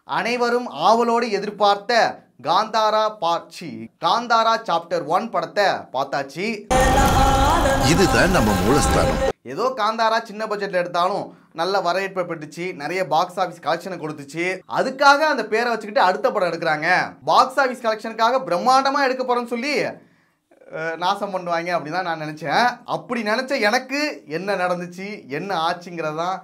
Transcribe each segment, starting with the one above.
அனைவரும் ஆவலோடு எதிர்பார்த்த காந்தாரா பார்ட் காந்தாரா சாப்டர் 1 படத்தை பார்த்தாச்சு. இதுதான் நம்ம மூலஸ்தானம். ஏதோ காந்தாரா சின்ன பட்ஜெட்ல எடுத்தாலும் நல்ல வரவேற்பை பெற்றுச்சு, நிறைய பாக்ஸ் ஆஃபீஸ் கலெக்ஷனை கொடுத்துச்சு. அதுக்காக அந்த பேரை வச்சுக்கிட்டு அடுத்த படம் எடுக்கிறாங்க. பாக்ஸ் ஆஃபீஸ் கலெக்ஷனுக்காக பிரம்மாண்டமா எடுக்க போறேன்னு சொல்லி நாசம் பண்ணுவாங்க அப்படின்னு தான் நான் நினைச்சேன். அப்படி நினைச்ச எனக்கு என்ன நடந்துச்சு, என்ன ஆச்சுங்கிறதான்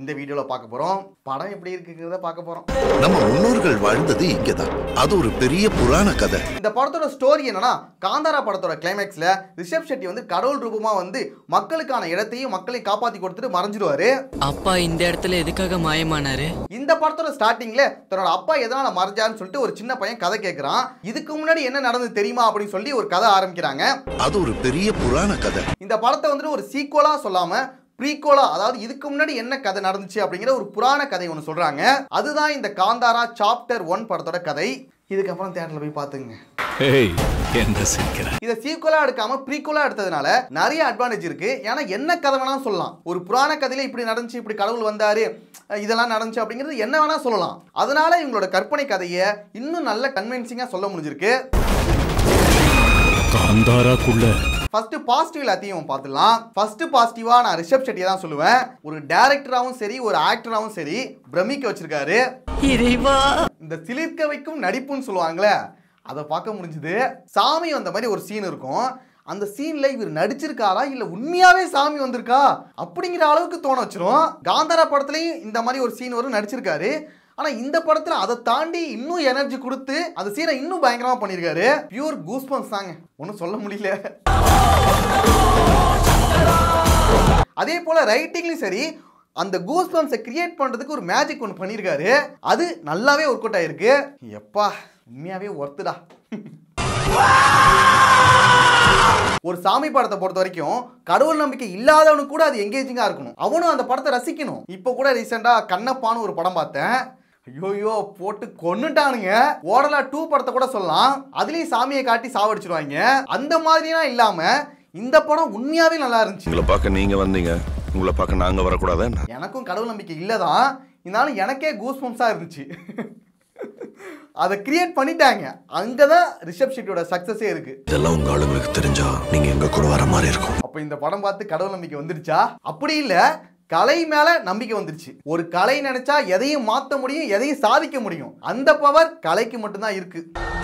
இந்த வீடியோல பார்க்க போறோம். படம் எப்படி இருக்குங்கிறத பார்க்க போறோம். நம்ம முன்னோர்கள் வாழ்ந்தது இங்கதான். அது ஒரு பெரிய புராண கதை. இந்த படத்தோட ஸ்டோரி என்னன்னா, காந்தாரா படத்தோட கிளைமேக்ஸ்ல ரிஷப் ஷெட்டி வந்து கடவுள் ரூபமா வந்து மக்களுக்கான இடத்தையும் மக்களையும் காப்பாத்தி கொடுத்துட்டு மறைஞ்சிடுவாரு. அப்பா இந்த இடத்துல எதுக்காக மாயமானாரு? இந்த படத்தோட ஸ்டார்டிங்ல தன்னோட அப்பா எதனால மறைஞ்சாருன்னு சொல்லிட்டு ஒரு சின்ன பையன் கதை கேட்கிறான். இதுக்கு முன்னாடி என்ன நடந்தது தெரியுமா அப்படின்னு சொல்லி ஒரு கதை ஆரம்பிக்கிறாங்க. அது ஒரு பெரிய புராண கதை. இந்த படத்தை வந்து ஒரு சீக்வலா சொல்லாம ப்ரீக்வலா, அதாவது இதுக்கு முன்னாடி என்ன கதை நடந்துச்சு அப்படிங்கிற ஒரு புராண கதை ஒன்று சொல்றாங்க. அதுதான் இந்த காந்தாரா சாப்டர் 1 படத்தோட கதை. இதுக்கப்புறம் தியேட்டர்ல போய் பாத்துங்க. இதை சீக்வலா எடுக்காம ப்ரீக்வலா எடுத்ததுனால நிறைய அட்வான்டேஜ் இருக்கு. ஏன்னா என்ன கதை வேணா சொல்லலாம். ஒரு புராண கதையில இப்படி நடந்துச்சு, இப்படி கடவுள் வந்தாரு, இதெல்லாம் நடந்துச்சு அப்படிங்கிறது என்ன வேணா சொல்லலாம். அதனால இவங்களோட கற்பனை கதையை இன்னும் நல்ல கன்வின்சிங்கா சொல்ல முடிஞ்சிருக்கு. ஃபர்ஸ்ட் பாசிட்டிவ் எல்லாத்தையும் பார்த்துடலாம். ஃபர்ஸ்ட் பாசிட்டிவா நான் ரிஷப் ஷெட்டியை தான் சொல்லுவேன். ஒரு டைரக்டராகவும் சரி, ஒரு ஆக்டராகவும் சரி பிரமிக்க வச்சிருக்காரு. இந்த சிலிர்க்க வைக்கும் நடிப்புன்னு சொல்லுவாங்களே, அதை பார்க்க முடிஞ்சது. சாமி வந்த மாதிரி ஒரு சீன் இருக்கும். அந்த சீன்ல இவர் நடிச்சிருக்காரா இல்ல உண்மையாவே சாமி வந்திருக்கா அப்படிங்கிற அளவுக்கு தோண வச்சிரும். காந்தாரா படத்துலயும் இந்த மாதிரி ஒரு சீன் வரும், நடிச்சிருக்காரு. ஆனா இந்த படத்துல அதை தாண்டி இன்னும் எனர்ஜி கொடுத்து அந்த சீனை இன்னும் பயங்கரமா பண்ணிருக்காரு. பியூர் கூஸ்பம்ஸ் தாங்க, ஒன்னும் சொல்ல முடியல. அதே போல ரைட்டிங்லயும் சரி, அந்த கூஸ்பம்ஸை கிரியேட் பண்றதுக்கு ஒரு மேஜிக் ஒன்று பண்ணிருக்காரு. அது நல்லாவே ஒர்க் அவுட் ஆயிருக்கு. எப்பா உண்மையாவே ஒர்த்துடா. ஒரு சாமி படத்தை பொறுத்த வரைக்கும் கடவுள் நம்பிக்கை இல்லாதவனுக்கு கூட அது எங்கேஜிங்கா இருக்கணும், அவனும் அந்த படத்தை ரசிக்கணும். இப்போ கூட ரீசெண்டா கண்ணப்பான்னு ஒரு படம் பார்த்தேன். ஐயோயோ போட்டு கொன்னுட்டானுங்க. ஓடலா 2 படத்தை கூட சொல்லலாம். அதுலயும் சாமியை காட்டி சாவடிச்சிருவாங்க. அந்த மாதிரிலாம் இல்லாம இந்த படம் உண்மையாவே நல்லா இருந்துச்சு. உங்களை பார்க்க நீங்க வந்தீங்க, உங்களை பார்க்க நாங்க வரக்கூடாது. எனக்கும் கடவுள் நம்பிக்கை இல்லதான், இருந்தாலும் எனக்கே கூஸ்பம்ஸா இருந்துச்சு. அதை கிரியேட் பண்ணிட்டாங்க. அங்கதான் ரிஷப் ஷெட்டியோட சக்சஸே இருக்கு. இதெல்லாம் உங்க ஆளுங்களுக்கு தெரிஞ்சா நீங்க எங்க கூட வர மாதிரி இருக்கும். அப்ப இந்த படம் பார்த்து கடவுள் நம்பிக்கை வந்துருச்சா? அப்படி இல்ல, கலை மேல நம்பிக்கை வந்துருச்சு. ஒரு கலை நினைச்சா எதையும் மாத்த முடியும், எதையும் சாதிக்க முடியும். அந்த பவர் கலைக்கு மட்டும்தான் இருக்கு.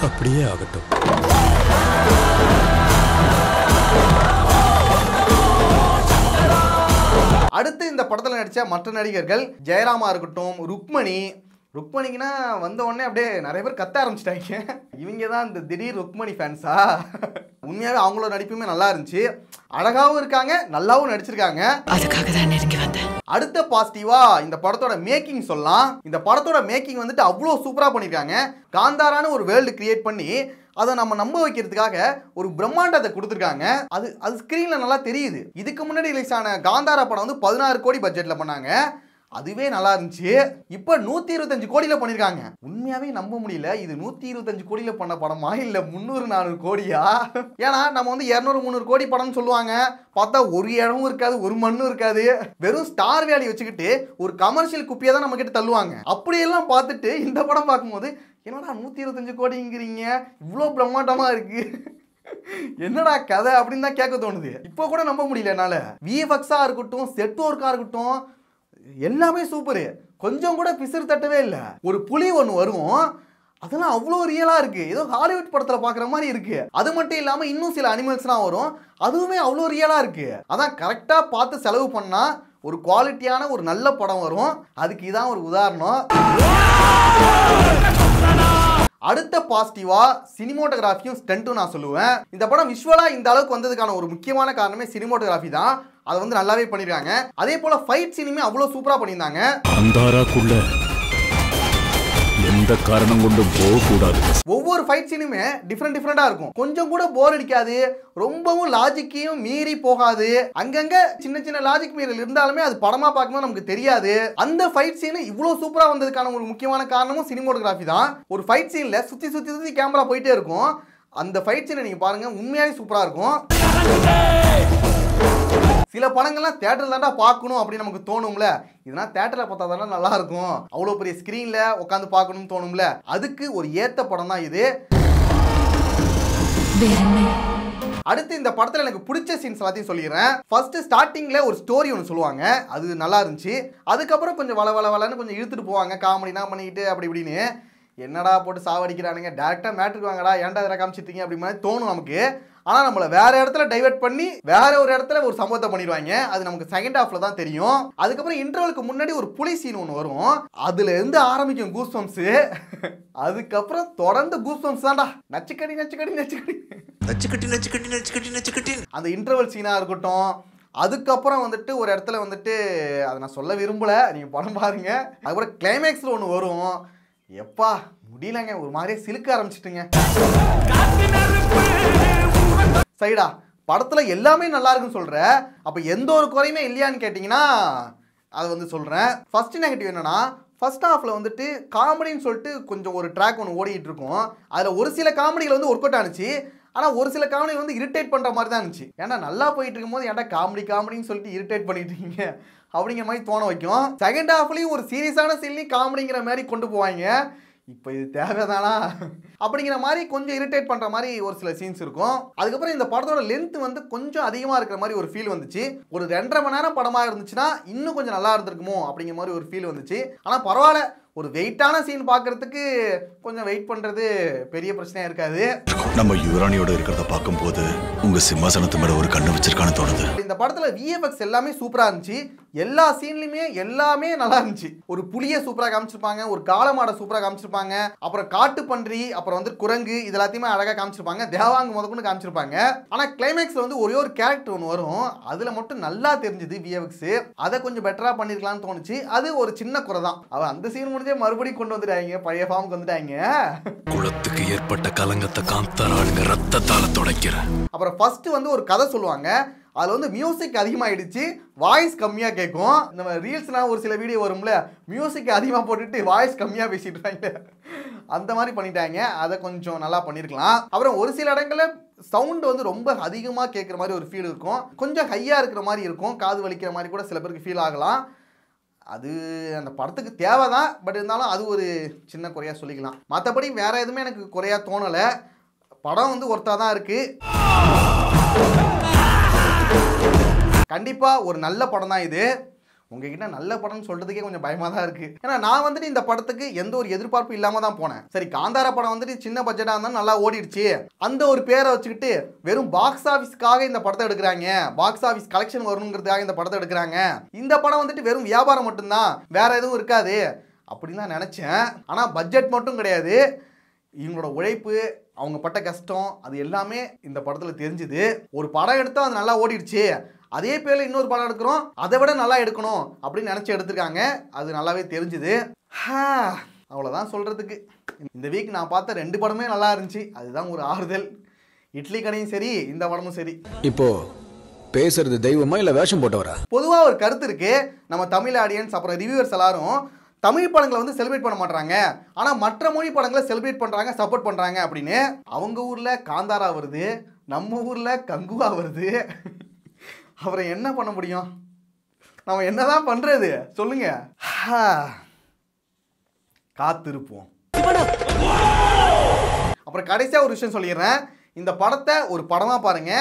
அப்படியே ஆகட்டும். அடுத்து இந்த படத்துல நடிச்ச மற்ற நடிகர்கள் ஜெயராமா இருக்கட்டும், ருக்மணிக்குன்னா வந்த உடனே அப்படியே நிறைய பேர் கத்த ஆரம்பிச்சிட்டாங்க. இவங்க தான் இந்த திடீர் ருக்மணி ஃபேன்ஸா? உண்மையாவே அவங்களோட நடிப்புமே நல்லா இருந்துச்சு. அழகாவும் இருக்காங்க, நல்லாவும் நடிச்சிருக்காங்க. அதுக்காக தான் நெருங்கி வந்தேன். அடுத்த பாசிட்டிவா இந்த படத்தோட மேக்கிங் சொல்லலாம். இந்த படத்தோட மேக்கிங் வந்துட்டு அவ்வளோ சூப்பரா பண்ணிருக்காங்க. காந்தாரான்னு ஒரு வேர்ல்டு கிரியேட் பண்ணி அதை நம்ம நம்ப வைக்கிறதுக்காக ஒரு பிரம்மாண்டத்தை கொடுத்துருக்காங்க. அது ஸ்கிரீன்ல நல்லா தெரியுது. இதுக்கு முன்னாடி ரிலீஸ் ஆன காந்தாரா படம் வந்து 16 கோடி பட்ஜெட்ல பண்ணாங்க. அதுவே நல்லா இருந்துச்சு. இப்போ 125 கோடியில பண்ணிருக்காங்க. உண்மையாவே நம்ப முடியல. இது 125 கோடியில பண்ண படமா இல்ல 300-400 கோடியா? ஏன்னா நம்ம வந்து 200-300 கோடி படம்னு சொல்லுவாங்க. பார்த்தா ஒரு இடமும் இருக்காது, ஒரு மண்ணும் இருக்காது. வெறும் ஸ்டார் வேல்யூ வச்சுக்கிட்டு ஒரு கமர்ஷியல் குப்பியை தான் நம்ம கிட்ட தள்ளுவாங்க. அப்படியெல்லாம் பார்த்துட்டு இந்த படம் பார்க்கும்போது என்னடா 125 கோடிங்கிறீங்க, இவ்வளோ பிரம்மாண்டமா இருக்கு, என்னடா கதை அப்படின்னு தான் கேட்க தோணுது. இப்போ கூட நம்ப முடியல என்னால. விஎஃப்எக்ஸா இருக்கட்டும், செட் ஒர்க்கா இருக்கட்டும், எல்லாமே சூப்பரு. கொஞ்சம் கூட பிசிறு தட்டவே இல்லை. ஒரு புலி ஒன்று வரும், அதெல்லாம் அவ்வளோ ரியலா இருக்கு. ஏதோ ஹாலிவுட் படத்துல பாக்குற மாதிரி இருக்கு. அது மட்டும் இல்லாம இன்னும் சில அனிமல்ஸ்லாம் வரும், அதுவுமே அவ்வளோ ரியலா இருக்கு. அதான் கரெக்டா பார்த்து செலவு பண்ணா ஒரு குவாலிட்டியான ஒரு நல்ல படம் வரும். அதுக்கு இதான் ஒரு உதாரணம். அடுத்த பாசிட்டிவா சினிமோட்டோகிராஃபியும் ஸ்டண்ட்டும் நான் சொல்லுவேன். இந்த படம் விஷுவலா இந்த அளவுக்கு வந்ததுக்கான ஒரு முக்கியமான காரணமே சினிமோட்டோகிராஃபி தான். அதை வந்து நல்லாவே பண்ணிருக்காங்க. அதே போல ஃபைட் சீனுமே அவ்வளவு சூப்பரா பண்ணியிருந்தாங்க. காந்தாராக்குள்ள எந்த காரணம் கொண்டும் போக கூடாது. ஒவ்வொரு ஃபைட் சீனுமே டிஃப்ரெண்டா இருக்கும். கொஞ்சம் கூட போர் அடிக்காது, ரொம்பவும் லாஜிக்கையும் மீறி போகாது. அங்கங்க சின்ன சின்ன லாஜிக் மீறல் இருந்தாலுமே அது படமா பார்க்கும்போது நமக்கு தெரியாது. அந்த ஃபைட் சீன் இவ்வளவு சூப்பரா வந்ததுக்கான ஒரு முக்கியமான காரணமும் சினிமோட்டோகிராஃபி தான். ஒரு ஃபைட் சீன்ல சுத்தி சுத்தி சுத்தி கேமரா போயிட்டே இருக்கும். அந்த ஃபைட் சீனை நீங்க பாருங்க, உண்மையாவே சூப்பரா இருக்கும். சில படங்கள்லாம் தியேட்டர்ல தான்டா பார்க்கணும் அப்படின்னு நமக்கு தோணும்ல. இதெல்லாம் தியேட்டர்ல பார்த்தா தானே நல்லா இருக்கும், அவ்வளோ பெரிய ஸ்க்ரீன்ல உட்காந்து பார்க்கணும்னு தோணும்ல. அதுக்கு ஒரு ஏத்த படம் தான் இது. அடுத்து இந்த படத்துல எனக்கு பிடிச்ச சீன்ஸ் எல்லாத்தையும் சொல்லிடுறேன். ஃபர்ஸ்ட் ஸ்டார்டிங்ல ஒரு ஸ்டோரி ஒன்று சொல்லுவாங்க, அது நல்லா இருந்துச்சு. அதுக்கப்புறம் கொஞ்சம் வளன்னு கொஞ்சம் இழுத்துட்டு போவாங்க, காமெடினா பண்ணிக்கிட்டு அப்படி இப்படின்னு. என்னடா போட்டு சாவடிக்கிறானுங்க, டேரக்டா மேட்ருக்கு வாங்கடா, ஏன்டா இதில் காமிச்சிட்டீங்க அப்படி மாதிரி தோணும் நமக்கு. ஆனால் நம்மளை வேற இடத்துல டைவர்ட் பண்ணி வேற ஒரு இடத்துல ஒரு சம்பவத்தை பண்ணிடுவாங்க. அது நமக்கு செகண்ட் ஹாஃப்ல தான் தெரியும். அதுக்கப்புறம் இன்டர்வலுக்கு முன்னாடி ஒரு புலி சீன் ஒன்று வரும், அதுல இருந்து ஆரம்பிக்கும் கூஸ் பம்ப்ஸ். அதுக்கப்புறம் தொடர்ந்து கூஸ் பம்ப்ஸ் தான்டா, நச்சுக்கடி நச்சுக்கடி நச்சுக்கடி நச்சுக்கட்டி நச்சுக்கட்டி நச்சுக்கட்டி நச்சுக்கட்டி. அந்த இன்டர்வல் சீனா இருக்கட்டும். அதுக்கப்புறம் வந்துட்டு ஒரு இடத்துல வந்துட்டு அதை நான் சொல்ல விரும்பல, நீங்க படம் பாருங்க. அதுக்கப்புறம் கிளைமேக்ஸ்ல ஒன்று வரும், எப்பா முடியலங்க, ஒரு மாதிரியே சிலுக்க ஆரம்பிச்சிட்டுங்க. சரிடா, படத்துல எல்லாமே நல்லா இருக்குன்னு சொல்ற, அப்ப எந்த ஒரு குறையுமே இல்லையான்னு கேட்டீங்கன்னா அது வந்து சொல்றேன். ஃபர்ஸ்ட் நெகட்டிவ் என்னன்னா, ஃபர்ஸ்ட் ஹாஃப்ல வந்துட்டு காமெடின்னு சொல்லிட்டு கொஞ்சம் ஒரு ட்ராக் ஒன்று ஓடிட்டு இருக்கும். அதில் ஒரு சில காமெடிகள் வந்து ஒர்க் அவுட் ஆனிச்சு. ஆனால் ஒரு சில காமெடிகள் வந்து இரிட்டேட் பண்ணுற மாதிரி தான் இருந்துச்சு. ஏன்னா நல்லா போயிட்டு இருக்கும்போது ஏன்டா காமெடின்னு சொல்லிட்டு இரிட்டேட் பண்ணிட்டு இருக்கீங்க அப்படிங்கிற மாதிரி தோண வைக்கும். செகண்ட் ஹாஃப்லையும் ஒரு சீரியஸான சீன்லையும் காமெடிங்கிற மாதிரி கொண்டு போவாங்க. இப்போ இது தேவைதானா அப்படிங்கிற மாதிரி கொஞ்சம் இரிட்டேட் பண்ணுற மாதிரி ஒரு சில சீன்ஸ் இருக்கும். அதுக்கப்புறம் இந்த படத்தோட லென்த் வந்து கொஞ்சம் அதிகமாக இருக்கிற மாதிரி ஒரு ஃபீல் வந்துச்சு. ஒரு 2.5 மணி நேரம் படமாக இருந்துச்சுன்னா இன்னும் கொஞ்சம் நல்லா இருந்திருக்குமோ அப்படிங்கிற மாதிரி ஒரு ஃபீல் வந்துச்சு. ஆனால் பரவாயில்ல, ஒரு வெயிட்டான சீன் பார்க்கறதுக்கு கொஞ்சம் வெயிட் பண்ணுறது பெரிய பிரச்சனையாக இருக்காது. நம்ம யுவராணியோட இருக்கிறத பார்க்கும்போது உங்க சிம்மாசனத்து மேல ஒரு கண்ணு வச்சிருக்கான்னு தோணுது. இந்த படத்தில் விஎஃப்எக்ஸ் எல்லாமே சூப்பராக இருந்துச்சு. எல்லா சீன்லையுமே எல்லாமே நல்லா இருந்துச்சு. ஒரு புளியை சூப்பராக காமிச்சிருப்பாங்க, ஒரு காளமாடை சூப்பராக காமிச்சிருப்பாங்க, அப்புறம் காட்டு பன்றி, அப்புறம் வந்து குரங்கு, இது எல்லாத்தையுமே அழகாக காமிச்சிருப்பாங்க. தேவாங்க முதற்கொண்டு காமிச்சிருப்பாங்க. ஆனால் கிளைமேக்ஸில் வந்து ஒரே ஒரு கேரக்டர் ஒன்று வரும், அதில் மட்டும் நல்லா தெரிஞ்சுது விஎஃப்எக்ஸ். அதை கொஞ்சம் பெட்டராக பண்ணியிருக்கலாம்னு தோணுச்சு. அது ஒரு சின்ன குறை தான். அவன் அந்த சீன் முடிஞ்சே மறுபடியும் கொண்டு வந்துட்டாங்க, பழைய ஃபார்முக்கு வந்துட்டாங்க. குளத்துக்கு ஏற்பட்ட கலங்கத்தை காந்தாராளுங்க ரத்தத்தால துடைக்கிற. அப்புறம் ஃபர்ஸ்ட் வந்து ஒரு கதை சொல்லுவாங்க, அதில் வந்து மியூசிக் அதிகமாகிடுச்சு, வாய்ஸ் கம்மியாக கேட்கும். நம்ம ரீல்ஸ்லாம் ஒரு சில வீடியோ வரும்ல, மியூசிக் அதிகமாக போட்டுட்டு வாய்ஸ் கம்மியாக பேசிட்டு இருக்காங்க, அந்த மாதிரி பண்ணிட்டாங்க. அதை கொஞ்சம் நல்லா பண்ணியிருக்கலாம். அப்புறம் ஒரு சில இடங்களில் சவுண்ட் வந்து ரொம்ப அதிகமாக கேட்குற மாதிரி ஒரு ஃபீல் இருக்கும், கொஞ்சம் ஹையாக இருக்கிற மாதிரி இருக்கும், காது வலிக்கிற மாதிரி கூட சில பேருக்கு ஃபீல் ஆகலாம். அது அந்த படத்துக்கு தேவை தான், பட் இருந்தாலும் அது ஒரு சின்ன குறையாக சொல்லிக்கலாம். மற்றபடி வேற எதுவுமே எனக்கு குறையாக தோணலை. படம் வந்து ஒர்த்தாக தான் இருக்குது. கண்டிப்பாக ஒரு நல்ல படம் தான் இது. உங்ககிட்ட நல்ல படம்னு சொல்கிறதுக்கே கொஞ்சம் பயமாக தான் இருக்குது. ஏன்னா நான் வந்துட்டு இந்த படத்துக்கு எந்த ஒரு எதிர்பார்ப்பும் இல்லாமல் தான் போனேன். சரி, காந்தாரா படம் வந்துட்டு சின்ன பட்ஜெட்டாக இருந்தாலும் நல்லா ஓடிடுச்சு, அந்த ஒரு பேரை வச்சுக்கிட்டு வெறும் பாக்ஸ் ஆஃபீஸ்க்காக இந்த படத்தை எடுக்கிறாங்க, பாக்ஸ் ஆஃபீஸ் கலெக்ஷன் வரணுங்கிறதுக்காக இந்த படத்தை எடுக்கிறாங்க, இந்த படம் வந்துட்டு வெறும் வியாபாரம் மட்டும்தான், வேற எதுவும் இருக்காது அப்படின்னு தான் நினச்சேன். ஆனால் பட்ஜெட் மட்டும் கிடையாது, இவங்களோட உழைப்பு, அவங்க பட்ட கஷ்டம், அது எல்லாமே இந்த படத்தில் தெரிஞ்சுது. ஒரு படம் எடுத்தால் அது நல்லா ஓடிடுச்சு, அதே பேரில் இன்னொரு படம் எடுக்கிறோம், அதை விட நல்லா எடுக்கணும் அப்படின்னு நினச்சி எடுத்திருக்காங்க. அது நல்லாவே தெரிஞ்சுது. அவ்வளோதான் சொல்கிறதுக்கு. இந்த வீக் நான் பார்த்த 2 படமே நல்லா இருந்துச்சு, அதுதான் ஒரு ஆறுதல். இட்லி கடையும் சரி, இந்த படமும் சரி. இப்போ பேசுறது தெய்வமா இல்லை வேஷம் போட்டவரா? பொதுவாக ஒரு கருத்து இருக்கு, நம்ம தமிழ் ஆடியன்ஸ் அப்புறம் ரிவ்யூவர்ஸ் எல்லாரும் தமிழ் படங்களை வந்து செலிப்ரேட் பண்ண மாட்டாங்க, ஆனால் மற்ற மொழி படங்களை செலிப்ரேட் பண்ணுறாங்க, சப்போர்ட் பண்ணுறாங்க அப்படின்னு. அவங்க ஊரில் காந்தாரா வருது, நம்ம ஊரில் கங்குவா வருது, அப்புறம் என்ன பண்ண முடியும்? நம்ம என்னதான் பண்றது சொல்லுங்க? காத்திருப்போம். அப்புறம் கடைசியாக ஒரு விஷயம் சொல்லிடுறேன், இந்த படத்தை ஒரு படமாக பாருங்க.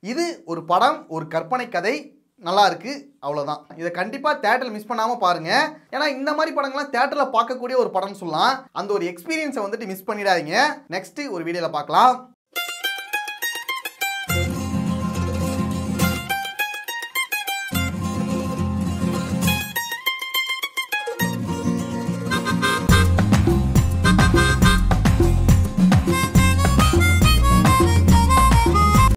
இது ஒரு படம், ஒரு கற்பனை கதை, நல்லா இருக்கு, அவ்வளோதான். இதை கண்டிப்பாக தியேட்டரில் மிஸ் பண்ணாமல் பாருங்க. ஏன்னா இந்த மாதிரி படங்கள்லாம் தியேட்டரில் பார்க்கக்கூடிய ஒரு படம்னு சொல்லலாம். அந்த ஒரு எக்ஸ்பீரியன்ஸை வந்துட்டு மிஸ் பண்ணிடாதீங்க. நெக்ஸ்ட் ஒரு வீடியோவில் பார்க்கலாம்.